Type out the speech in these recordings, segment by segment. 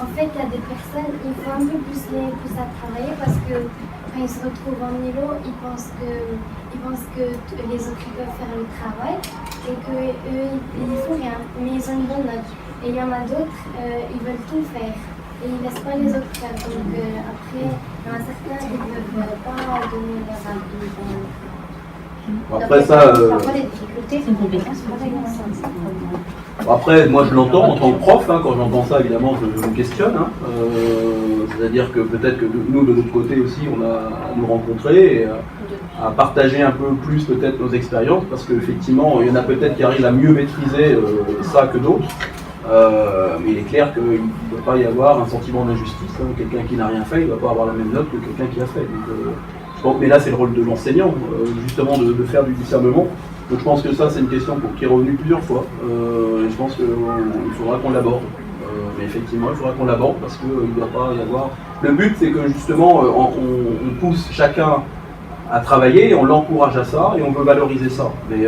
en fait, il y a des personnes, il faut un peu plus les pousser à travailler parce que quand ils se retrouvent en îlot, ils pensent que les autres ils peuvent faire le travail et qu'eux, ils font rien, mais ils ont une bonne note. Et il y en a d'autres, ils veulent tout faire et ils ne laissent pas les autres faire. Donc après, il y en a certains qui ne peuvent pas donner leur avis. Après ça, parfois les difficultés, c'est une compétence. après, moi je l'entends en tant que prof, hein, quand j'entends ça évidemment je me questionne. Hein, c'est-à-dire que peut-être que nous de notre côté aussi on a à nous rencontrer et à partager un peu plus peut-être nos expériences parce qu'effectivement il y en a peut-être qui arrivent à mieux maîtriser ça que d'autres. Mais il est clair qu'il ne doit pas y avoir un sentiment d'injustice. Hein. Quelqu'un qui n'a rien fait, il ne va pas avoir la même note que quelqu'un qui a fait. Donc, mais là, c'est le rôle de l'enseignant, justement, de faire du discernement. Donc je pense que ça, c'est une question qui est revenue plusieurs fois. Et je pense qu'il faudra qu'on l'aborde. Mais effectivement, il faudra qu'on l'aborde parce qu'il ne doit pas y avoir... Le but, c'est que justement, on pousse chacun à travailler, on l'encourage à ça et on veut valoriser ça. Mais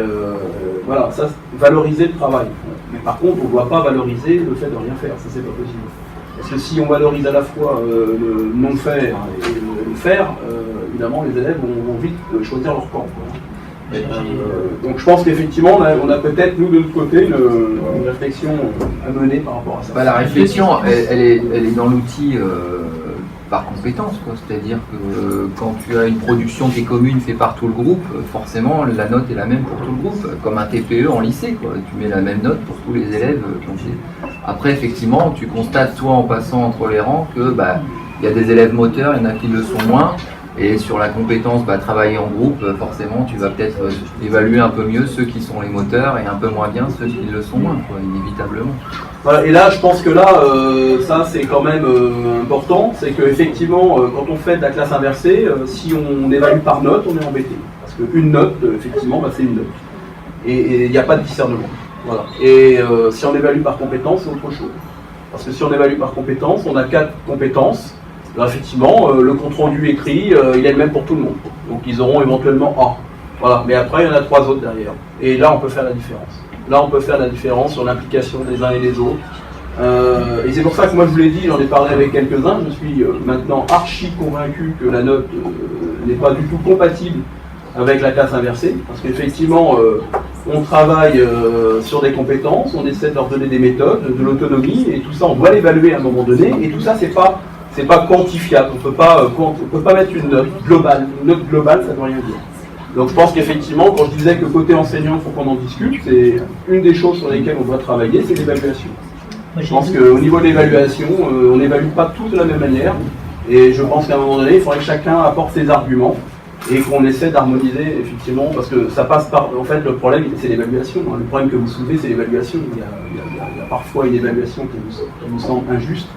voilà, ça, valoriser le travail. Mais par contre, on ne doit pas valoriser le fait de rien faire, ça c'est pas possible. Parce que si on valorise à la fois le non-faire et le faire, évidemment les élèves vont vite choisir leur camp. Donc je pense qu'effectivement, on a peut-être, nous de notre côté, une réflexion à mener par rapport à ça. Bah, la réflexion, elle est dans l'outil par compétence, c'est-à-dire que quand tu as une production qui est commune faite par tout le groupe, forcément la note est la même pour tout le groupe, comme un TPE en lycée, tu mets la même note pour tous les élèves. Après effectivement tu constates toi en passant entre les rangs que y a des élèves moteurs, il y en a qui le sont moins, et sur la compétence travailler en groupe, forcément tu vas peut-être évaluer un peu mieux ceux qui sont les moteurs et un peu moins bien ceux qui le sont moins, inévitablement. Voilà, et là je pense que là, ça c'est quand même important, c'est qu'effectivement quand on fait de la classe inversée, si on évalue par note, on est embêté. Parce qu'une note, effectivement, c'est une note. Et il n'y a pas de discernement. Voilà. Et si on évalue par compétence, c'est autre chose. Parce que si on évalue par compétence, on a 4 compétences. Alors effectivement, le compte-rendu écrit, il est le même pour tout le monde. Donc ils auront éventuellement A. Voilà. Mais après, il y en a 3 autres derrière. Et là, on peut faire la différence. Là, on peut faire la différence sur l'implication des uns et des autres. Et c'est pour ça que moi, je vous l'ai dit, j'en ai parlé avec quelques-uns. Je suis maintenant archi convaincu que la note n'est pas du tout compatible avec la classe inversée. Parce qu'effectivement, on travaille sur des compétences, on essaie de leur donner des méthodes, de l'autonomie, et tout ça, on doit l'évaluer à un moment donné. Et tout ça, c'est pas quantifiable. On peut pas mettre une note globale. Une note globale, ça ne veut rien dire. Donc je pense qu'effectivement, quand je disais que côté enseignant, il faut qu'on en discute, c'est une des choses sur lesquelles on doit travailler, c'est l'évaluation. Je pense qu'au niveau de l'évaluation, on n'évalue pas tous de la même manière, et je pense qu'à un moment donné, il faudrait que chacun apporte ses arguments, et qu'on essaie d'harmoniser, effectivement, parce que ça passe par... En fait, le problème, c'est l'évaluation. Hein. Le problème que vous soulevez, c'est l'évaluation. Il y a parfois une évaluation qui vous semble injuste.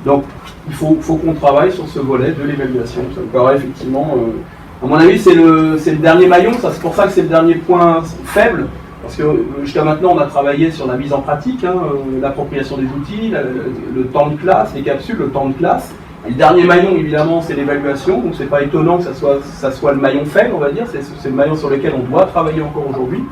Donc, il faut qu'on travaille sur ce volet de l'évaluation. Ça me paraît effectivement... à mon avis, c'est le dernier maillon, c'est pour ça que c'est le dernier point faible, parce que jusqu'à maintenant, on a travaillé sur la mise en pratique, hein, l'appropriation des outils, le temps de classe, les capsules, le temps de classe. Et le dernier maillon, évidemment, c'est l'évaluation, donc c'est pas étonnant que ça soit le maillon faible, on va dire, c'est le maillon sur lequel on doit travailler encore aujourd'hui.